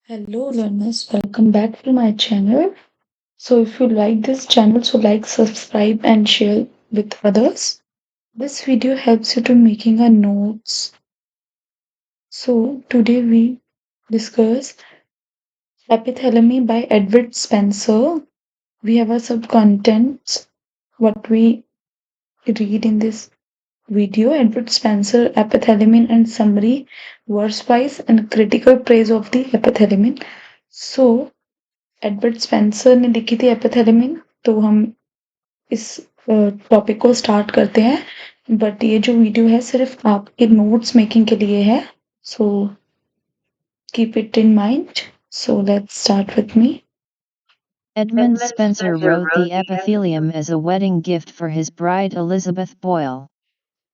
Hello learners, welcome back to my channel. So if you like this channel, so like, subscribe and share with others. This video helps you to making a notes. So today we discuss Epithalamy by Edward Spencer. We have a sub contents what we read in this video. Edward Spencer, Epithalamion and summary, verse wise and critical praise of the epithalamion. So Edward Spencer ने लिखी थी एपिथेलेमिन। तो हम इस topic को start करते हैं, but ये जो वीडियो है सिर्फ आपके नोट्स मेकिंग के लिए है, so keep it in mind. So let's start with me. Edmund Spenser wrote The Epithelium as a wedding gift for his bride Elizabeth Boyle.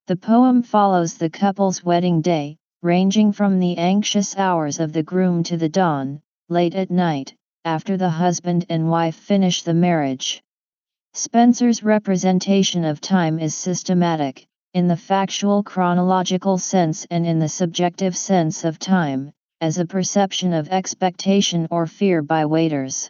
The poem follows the couple's wedding day, ranging from the anxious hours of the groom to the dawn, late at night, after the husband and wife finish the marriage. Spenser's representation of time is systematic, in the factual chronological sense and in the subjective sense of time, as a perception of expectation or fear by waiters.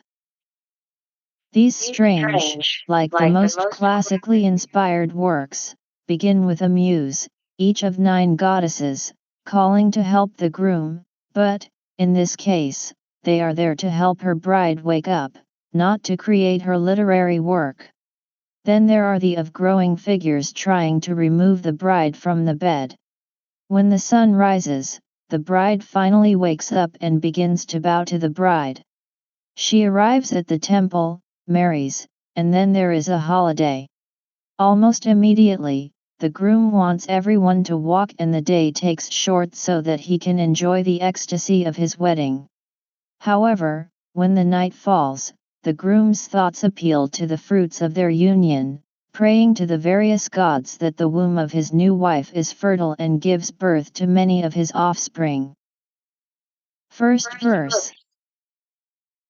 These strange, like the most classically inspired works, begin with a muse, each of 9 goddesses, calling to help the groom, but, in this case, they are there to help her bride wake up, not to create her literary work. Then there are the of-growing figures trying to remove the bride from the bed. When the sun rises, the bride finally wakes up and begins to bow to the bride. She arrives at the temple, marries, and then there is a holiday. Almost immediately, the groom wants everyone to walk and the day takes short so that he can enjoy the ecstasy of his wedding. However, when the night falls, the groom's thoughts appeal to the fruits of their union, praying to the various gods that the womb of his new wife is fertile and gives birth to many of his offspring. First verse.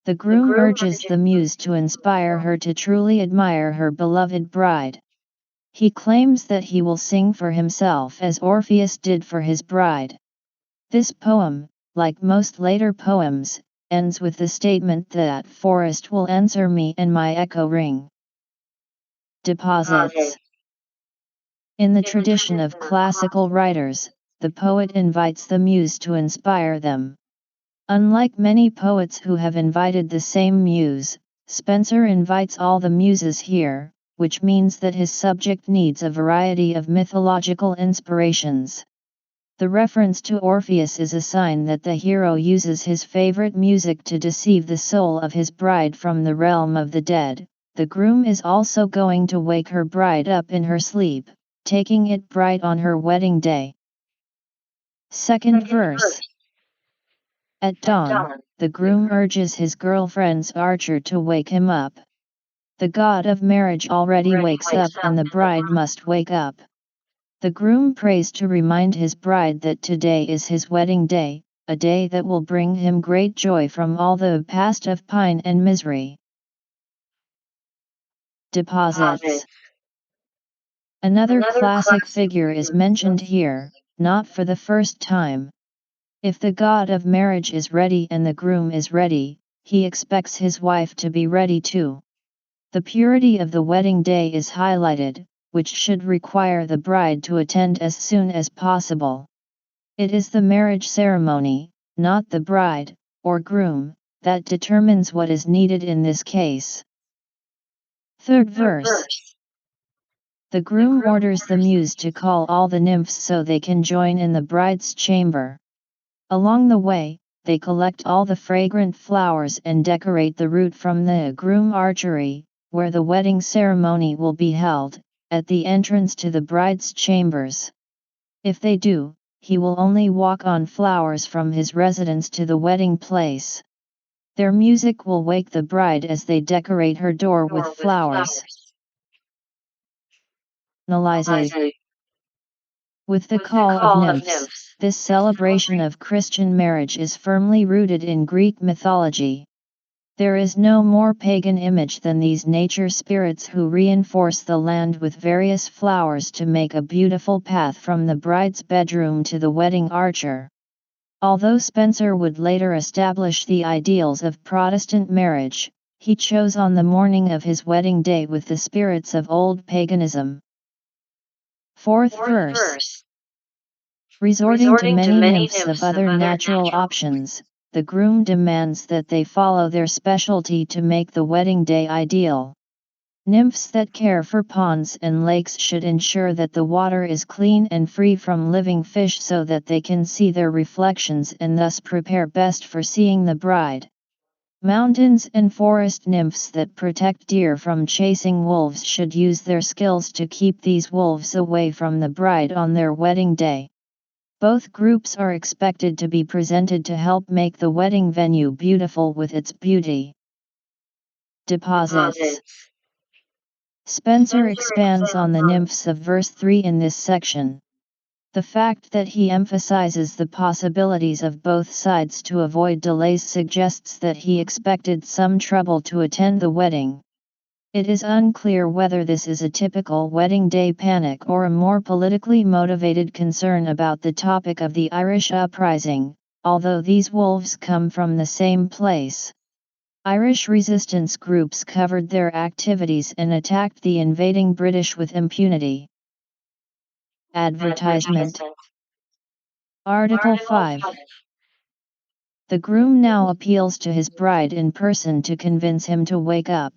The groom urges the muse to inspire her to truly admire her beloved bride. He claims that he will sing for himself as Orpheus did for his bride. This poem, like most later poems, ends with the statement that forest will answer me and my echo ring. Deposits. In the tradition of classical writers, the poet invites the muse to inspire them. Unlike many poets who have invited the same muse, Spenser invites all the muses here, which means that his subject needs a variety of mythological inspirations. The reference to Orpheus is a sign that the hero uses his favorite music to deceive the soul of his bride from the realm of the dead. The groom is also going to wake her bride up in her sleep, taking it bright on her wedding day. Second verse. At dawn, the groom urges his girlfriend's archer to wake him up. The god of marriage already wakes up and the bride must wake up. The groom prays to remind his bride that today is his wedding day, a day that will bring him great joy from all the past of pine and misery. Deposits. Another classic figure is mentioned here, not for the first time. If the god of marriage is ready and the groom is ready, he expects his wife to be ready too. The purity of the wedding day is highlighted, which should require the bride to attend as soon as possible. It is the marriage ceremony, not the bride, or groom, that determines what is needed in this case. Third verse. The groom orders the muse to call all the nymphs so they can join in the bride's chamber. Along the way, they collect all the fragrant flowers and decorate the route from the groom archery, where the wedding ceremony will be held, at the entrance to the bride's chambers. If they do, he will only walk on flowers from his residence to the wedding place. Their music will wake the bride as they decorate her door with flowers. Analyze. With the call of nymphs, this celebration of Christian marriage is firmly rooted in Greek mythology. There is no more pagan image than these nature spirits who reinforce the land with various flowers to make a beautiful path from the bride's bedroom to the wedding archer. Although Spencer would later establish the ideals of Protestant marriage, he chose on the morning of his wedding day with the spirits of old paganism. Fourth verse. Resorting to many nymphs of other natural options, the groom demands that they follow their specialty to make the wedding day ideal. Nymphs that care for ponds and lakes should ensure that the water is clean and free from living fish so that they can see their reflections and thus prepare best for seeing the bride. Mountains and forest nymphs that protect deer from chasing wolves should use their skills to keep these wolves away from the bride on their wedding day. Both groups are expected to be presented to help make the wedding venue beautiful with its beauty. Deposits. Spencer expands on the nymphs of verse 3 in this section. The fact that he emphasizes the possibilities of both sides to avoid delays suggests that he expected some trouble to attend the wedding. It is unclear whether this is a typical wedding day panic or a more politically motivated concern about the topic of the Irish uprising, although these wolves come from the same place. Irish resistance groups covered their activities and attacked the invading British with impunity. Advertisement. Article 5. The groom now appeals to his bride in person to convince him to wake up.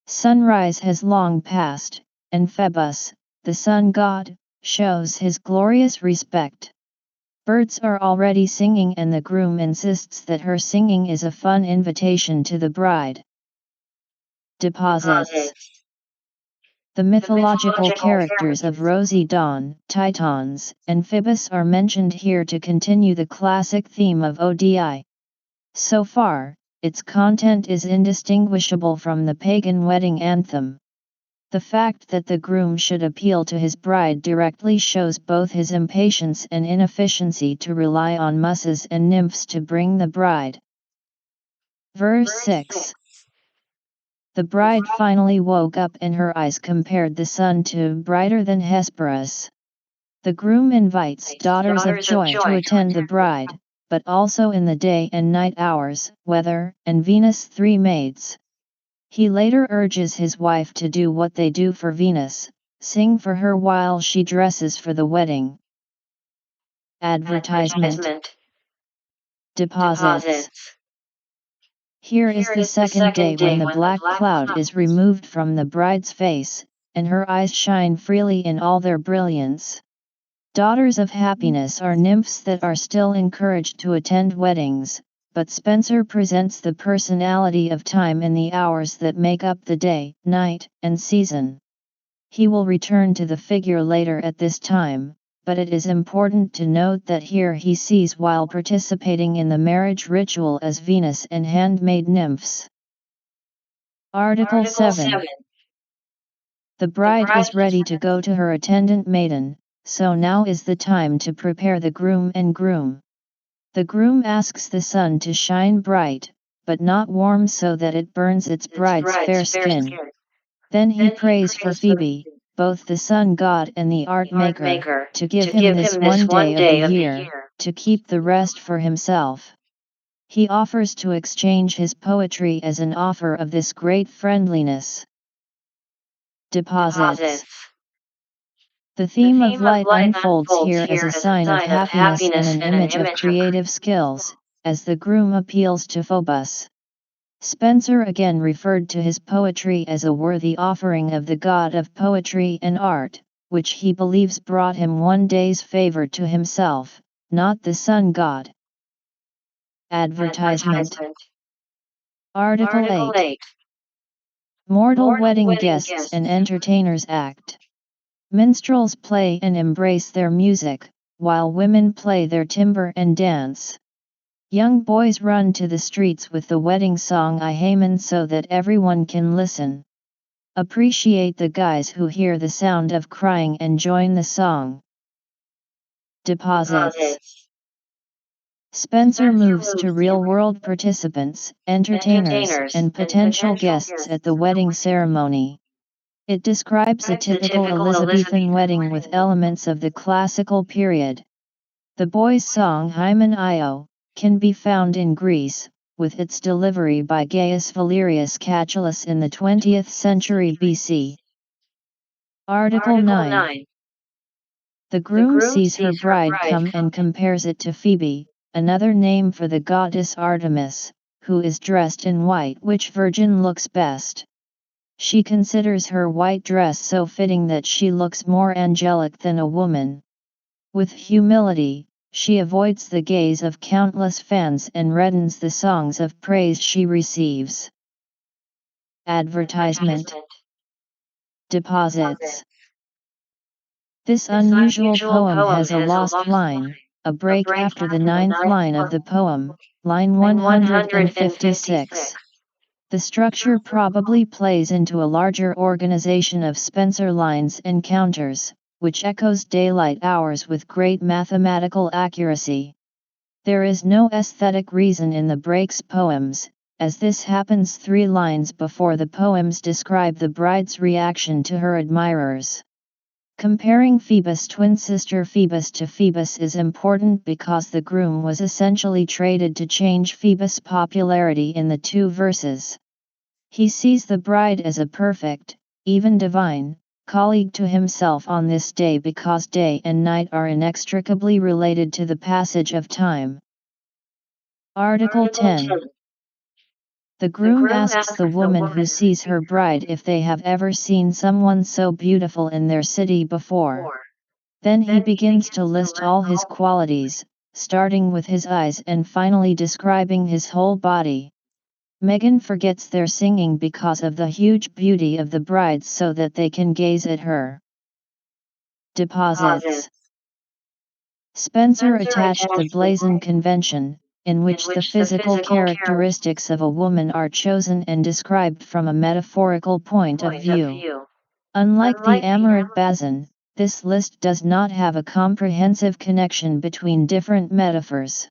Sunrise has long passed, and Phoebus, the sun god, shows his glorious respect. Birds are already singing and the groom insists that her singing is a fun invitation to the bride. Deposits. The mythological characters of Rosy Dawn, Titans, and Phoebus are mentioned here to continue the classic theme of ODI. So far, its content is indistinguishable from the pagan wedding anthem. The fact that the groom should appeal to his bride directly shows both his impatience and inefficiency to rely on muses and nymphs to bring the bride. Verse 6. The bride finally woke up and her eyes compared the sun to brighter than Hesperus. The groom invites daughters of joy to attend the bride, but also in the day and night hours, weather, and Venus' three maids. He later urges his wife to do what they do for Venus, sing for her while she dresses for the wedding. Advertisement. Deposits. Here is the second day when the black cloud is removed from the bride's face, and her eyes shine freely in all their brilliance. Daughters of happiness are nymphs that are still encouraged to attend weddings, but Spencer presents the personality of time in the hours that make up the day, night, and season. He will return to the figure later at this time, but it is important to note that here he sees while participating in the marriage ritual as Venus and handmaid nymphs. Article 7. The bride is ready to go to her attendant maiden, so now is the time to prepare the groom and groom. The groom asks the sun to shine bright, but not warm so that it burns its bride's fair skin. Then he prays for Phoebe, both the sun god and the art maker, to give him this one day of the year, to keep the rest for himself. He offers to exchange his poetry as an offer of this great friendliness. Deposits. The theme of light unfolds here as a sign of happiness and an image of creative skills, as the groom appeals to Phobos. Spencer again referred to his poetry as a worthy offering of the god of poetry and art, which he believes brought him one day's favor to himself, not the sun god. Advertisement. Article 8. Mortal wedding guests and entertainers act. Minstrels play and embrace their music, while women play their timbre and dance. Young boys run to the streets with the wedding song I Haman so that everyone can listen. Appreciate the guys who hear the sound of crying and join the song. Deposits. Spencer moves to real-world participants, entertainers, and potential guests at the wedding ceremony. It describes a typical Elizabethan wedding with elements of the classical period. The boys' song Hymen Io can be found in Greece, with its delivery by Gaius Valerius Catullus in the 20th century BC. Article 9. The groom sees her bride come and compares it to Phoebe, another name for the goddess Artemis, who is dressed in white. Which virgin looks best? She considers her white dress so fitting that she looks more angelic than a woman. With humility, she avoids the gaze of countless fans and reddens the songs of praise she receives. Advertisement. Deposits. This unusual poem has a lost line, a break after the ninth line of the poem, line 156. The structure probably plays into a larger organization of Spencer lines and counters, which echoes daylight hours with great mathematical accuracy. There is no aesthetic reason in the breaks poems, as this happens 3 lines before the poems describe the bride's reaction to her admirers. Comparing Phoebus' twin sister Phoebus to Phoebus is important because the groom was essentially traded to change Phoebus' popularity in the 2 verses. He sees the bride as a perfect, even divine, colleague to himself on this day because day and night are inextricably related to the passage of time. Article 10. The groom asks the woman who sees her bride if they have ever seen someone so beautiful in their city before. Then he begins to list all his qualities, starting with his eyes and finally describing his whole body. Megan forgets their singing because of the huge beauty of the bride so that they can gaze at her. Deposits. Spencer attached the blazon convention, in which the physical characteristics of a woman are chosen and described from a metaphorical point of view. Unlike the Amorite Bazin, this list does not have a comprehensive connection between different metaphors.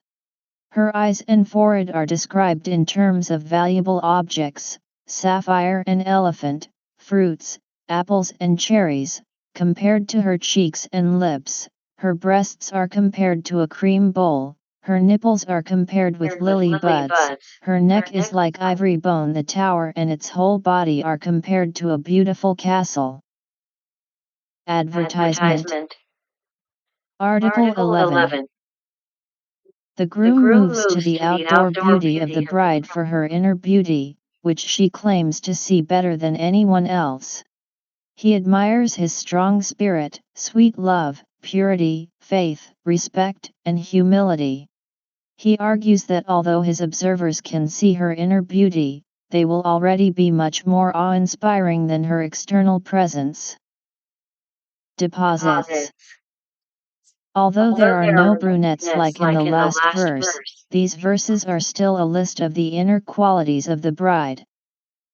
Her eyes and forehead are described in terms of valuable objects, sapphire and elephant, fruits, apples and cherries, compared to her cheeks and lips. Her breasts are compared to a cream bowl, her nipples are compared with lily buds, her neck is like ivory bone, the tower and its whole body are compared to a beautiful castle. Advertisement. Article 11. The groom moves to the outdoor beauty of the bride for her inner beauty, which she claims to see better than anyone else. He admires his strong spirit, sweet love, purity, faith, respect, and humility. He argues that although his observers can see her inner beauty, they will already be much more awe-inspiring than her external presence. Deposits. Although there are no brunettes like in the last verse, these verses are still a list of the inner qualities of the bride.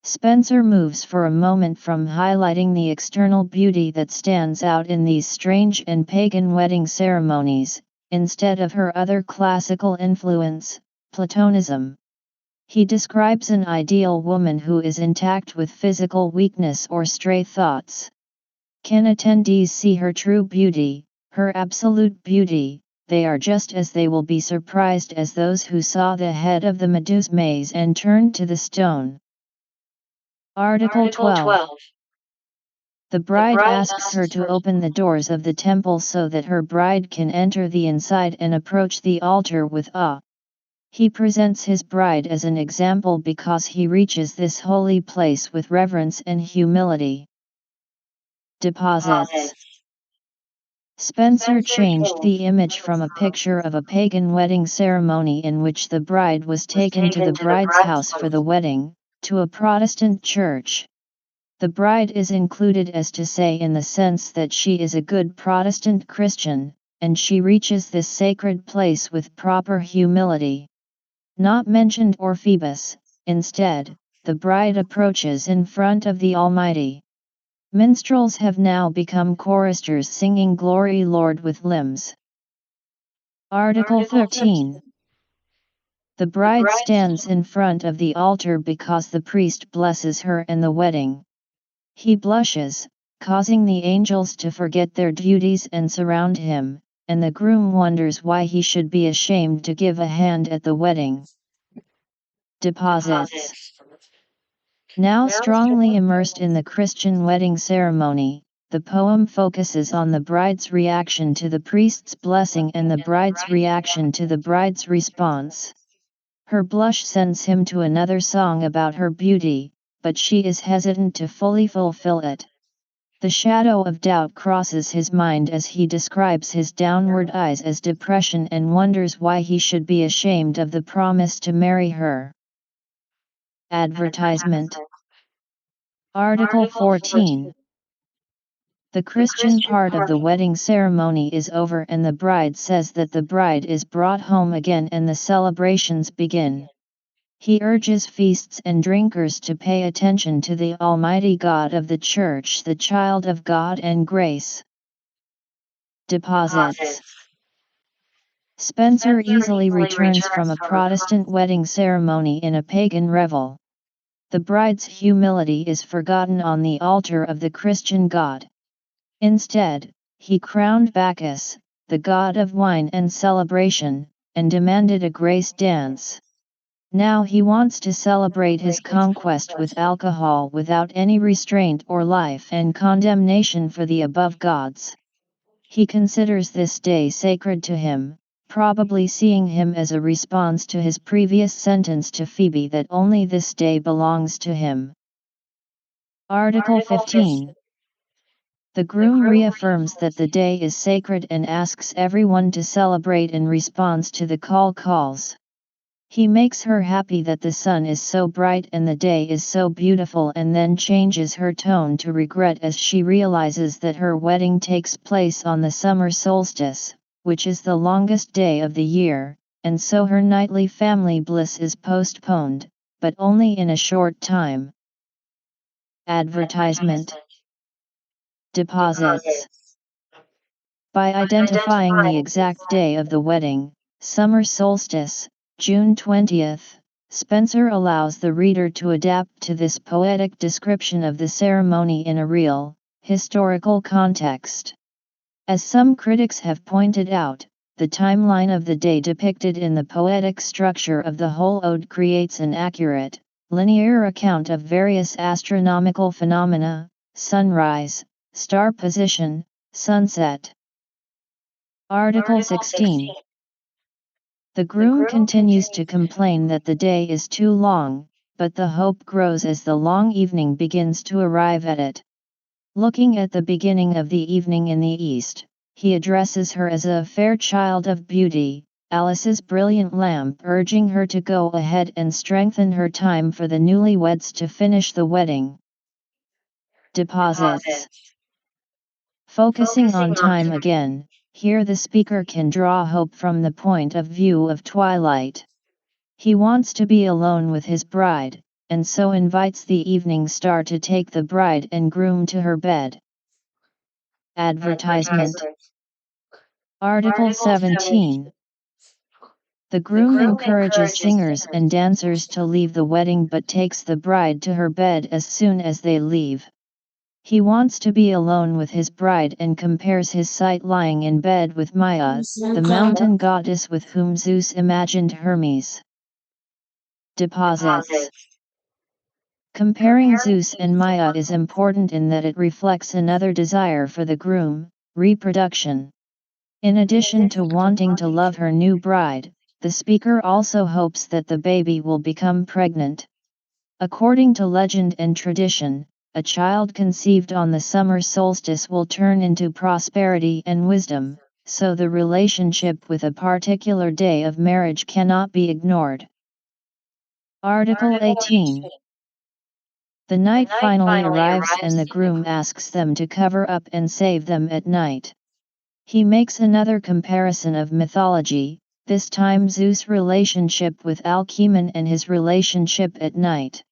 Spencer moves for a moment from highlighting the external beauty that stands out in these strange and pagan wedding ceremonies, instead of her other classical influence, Platonism. He describes an ideal woman who is intact with physical weakness or stray thoughts. Can attendees see her true beauty, her absolute beauty? They are just as they will be surprised as those who saw the head of the Medusa maze and turned to the stone. Article 12. The bride asks her to open the doors of the temple so that her bride can enter the inside and approach the altar with awe. He presents his bride as an example because he reaches this holy place with reverence and humility. Deposits. Spencer changed the image from a picture of a pagan wedding ceremony in which the bride was taken to the bride's house for the wedding, to a Protestant church. The bride is included as to say in the sense that she is a good Protestant Christian, and she reaches this sacred place with proper humility. Not mentioned or Phoebus, instead, the bride approaches in front of the Almighty. Minstrels have now become choristers singing Glory Lord with limbs. Article 13. The bride stands in front of the altar because the priest blesses her and the wedding. He blushes, causing the angels to forget their duties and surround him, and the groom wonders why he should be ashamed to give a hand at the wedding. Deposits. Now strongly immersed in the Christian wedding ceremony, the poem focuses on the bride's reaction to the priest's blessing and the bride's reaction to the bride's response. Her blush sends him to another song about her beauty, but she is hesitant to fully fulfill it. The shadow of doubt crosses his mind as he describes his downward eyes as depression and wonders why he should be ashamed of the promise to marry her. Advertisement. Article 14. The Christian part of the wedding ceremony is over and the bride says that the bride is brought home again and the celebrations begin. He urges feasts and drinkers to pay attention to the Almighty God of the Church, the child of God and grace. Deposits. Spencer easily returns from a Protestant wedding ceremony in a pagan revel. The bride's humility is forgotten on the altar of the Christian God. Instead, he crowned Bacchus, the god of wine and celebration, and demanded a grace dance. Now he wants to celebrate his conquest with alcohol without any restraint or life and condemnation for the above gods. He considers this day sacred to him, probably seeing him as a response to his previous sentence to Phoebe that only this day belongs to him. Article 15. The groom reaffirms that the day is sacred and asks everyone to celebrate in response to the calls. He makes her happy that the sun is so bright and the day is so beautiful and then changes her tone to regret as she realizes that her wedding takes place on the summer solstice, which is the longest day of the year, and so her nightly family bliss is postponed, but only in a short time. Advertisement. Deposits. By identifying the exact day of the wedding, summer solstice, June 20th, Spencer allows the reader to adapt to this poetic description of the ceremony in a real, historical context. As some critics have pointed out, the timeline of the day depicted in the poetic structure of the whole ode creates an accurate, linear account of various astronomical phenomena: sunrise, star position, sunset. Article 16. The groom continues to complain that the day is too long, but the hope grows as the long evening begins to arrive at it. Looking at the beginning of the evening in the east, he addresses her as a fair child of beauty, Alice's brilliant lamp, urging her to go ahead and strengthen her time for the newlyweds to finish the wedding. Deposits. Focusing on time again, here the speaker can draw hope from the point of view of twilight. He wants to be alone with his bride, and so invites the evening star to take the bride and groom to her bed. Advertisement. Article 17. The groom encourages singers and dancers to leave the wedding but takes the bride to her bed as soon as they leave. He wants to be alone with his bride and compares his sight lying in bed with Maia, the mountain goddess with whom Zeus imagined Hermes. Deposits. Comparing Zeus and Maia is important in that it reflects another desire for the groom: reproduction. In addition to wanting to love her new bride, the speaker also hopes that the baby will become pregnant. According to legend and tradition, a child conceived on the summer solstice will turn into prosperity and wisdom, so the relationship with a particular day of marriage cannot be ignored. Article 18. The night finally arrives and the groom asks them to cover up and save them at night. He makes another comparison of mythology, this time Zeus' relationship with Alcmene and his relationship at night.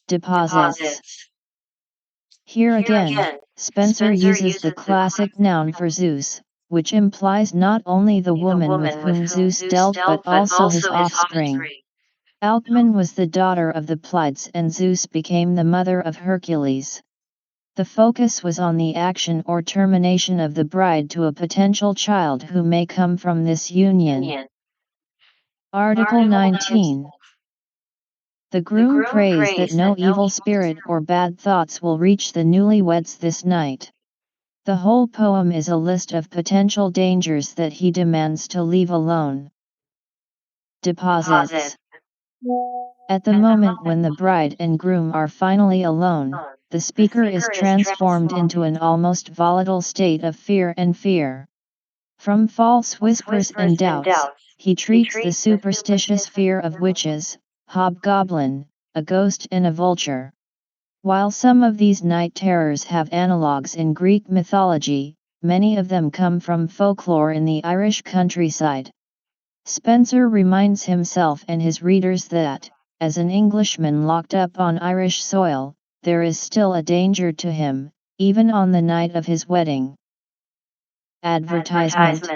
Deposits. Here again, Spencer uses the classic noun for Zeus, which implies not only the woman with whom Zeus dealt but also his offspring. Alcmene was the daughter of the Pleiades and Zeus became the mother of Hercules. The focus was on the action or termination of the bride to a potential child who may come from this union. Article 19. The groom prays that no evil spirit or bad thoughts will reach the newlyweds this night. The whole poem is a list of potential dangers that he demands to leave alone. Deposits. At the moment when the bride and groom are finally alone, the speaker is transformed into an almost volatile state of fear and fear. From false whispers and doubts, he treats the superstitious fear of witches, hobgoblin, a ghost and a vulture. While some of these night terrors have analogues in Greek mythology, many of them come from folklore in the Irish countryside. Spenser reminds himself and his readers that, as an Englishman locked up on Irish soil, there is still a danger to him, even on the night of his wedding. Advertisement.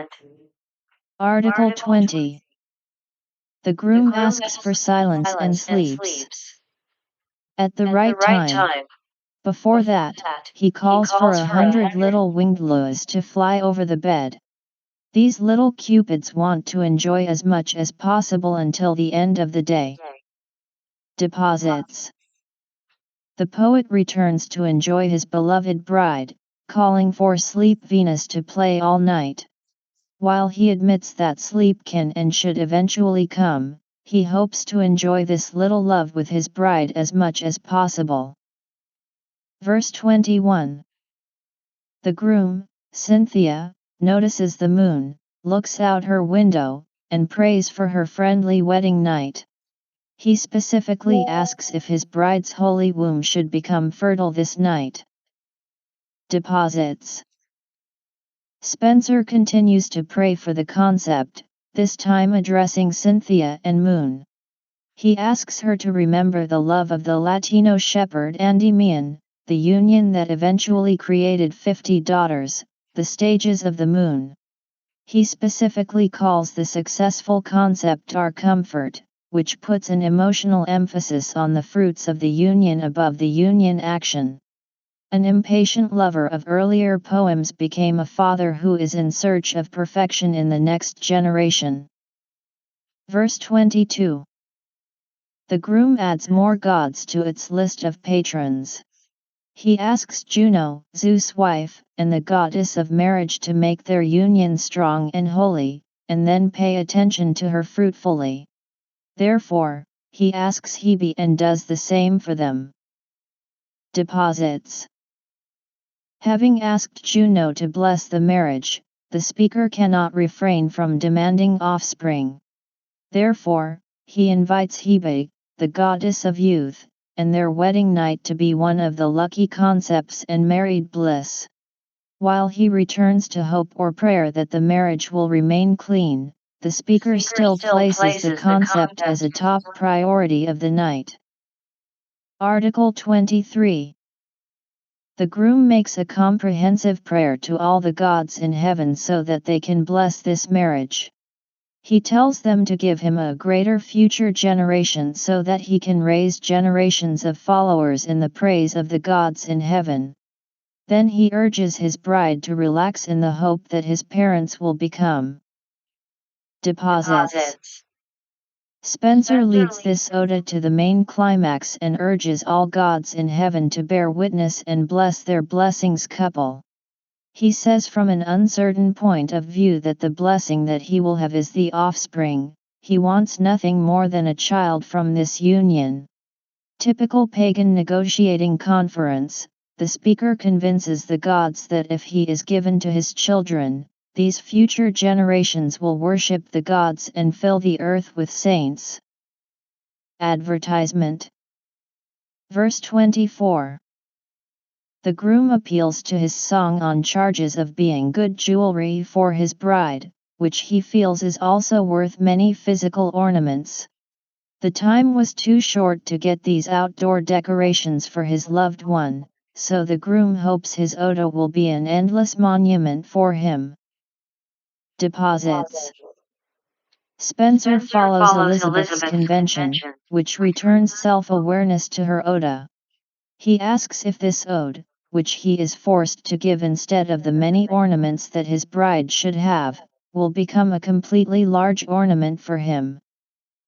Article 20. The groom asks for silence and sleeps. At the right time. Before that, he calls for 100 little winged loos to fly over the bed. These little cupids want to enjoy as much as possible until the end of the day. Deposits. The poet returns to enjoy his beloved bride, calling for Sleep Venus to play all night. While he admits that sleep can and should eventually come, he hopes to enjoy this little love with his bride as much as possible. Verse 21. The groom, Cynthia, notices the moon, looks out her window, and prays for her friendly wedding night. He specifically asks if his bride's holy womb should become fertile this night. Deposits. Spenser continues to pray for the concept, this time addressing Cynthia and Moon. He asks her to remember the love of the Latino shepherd Endymion, the union that eventually created 50 daughters, the stages of the moon. He specifically calls the successful concept our comfort, which puts an emotional emphasis on the fruits of the union above the union action. An impatient lover of earlier poems became a father who is in search of perfection in the next generation. Verse 22. The groom adds more gods to its list of patrons. He asks Juno, Zeus' wife, and the goddess of marriage to make their union strong and holy, and then pay attention to her fruitfully. Therefore, he asks Hebe and does the same for them. Deposits. Having asked Juno to bless the marriage, the speaker cannot refrain from demanding offspring. Therefore, he invites Hebe, the goddess of youth, and their wedding night to be one of the lucky concepts and married bliss. While he returns to hope or prayer that the marriage will remain clean, the speaker still places the concept as a top priority of the night. Article 23. The groom makes a comprehensive prayer to all the gods in heaven so that they can bless this marriage. He tells them to give him a greater future generation so that he can raise generations of followers in the praise of the gods in heaven. Then he urges his bride to relax in the hope that his parents will become. Deposits. Spenser leads this ode to the main climax and urges all gods in heaven to bear witness and bless their blessings couple. He says from an uncertain point of view that the blessing that he will have is the offspring, he wants nothing more than a child from this union. Typical pagan negotiating conference, the speaker convinces the gods that if he is given to his children, these future generations will worship the gods and fill the earth with saints. Advertisement. Verse 24. The groom appeals to his song on charges of being good jewelry for his bride, which he feels is also worth many physical ornaments. The time was too short to get these outdoor decorations for his loved one, so the groom hopes his ode will be an endless monument for him. Deposits. Spenser follows Elizabeth's convention, which returns self-awareness to her ode. He asks if this ode, which he is forced to give instead of the many ornaments that his bride should have, will become a completely large ornament for him.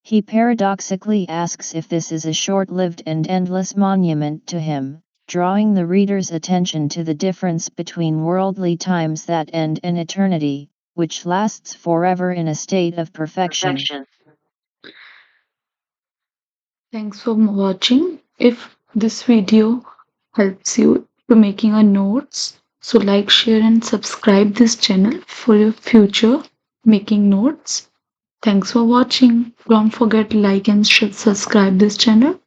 He paradoxically asks if this is a short-lived and endless monument to him, drawing the reader's attention to the difference between worldly times that end and eternity, which lasts forever in a state of perfection. Thanks for watching. If this video helps you to making a notes, so like, share and subscribe this channel for your future making notes. Thanks for watching. Don't forget like and subscribe this channel.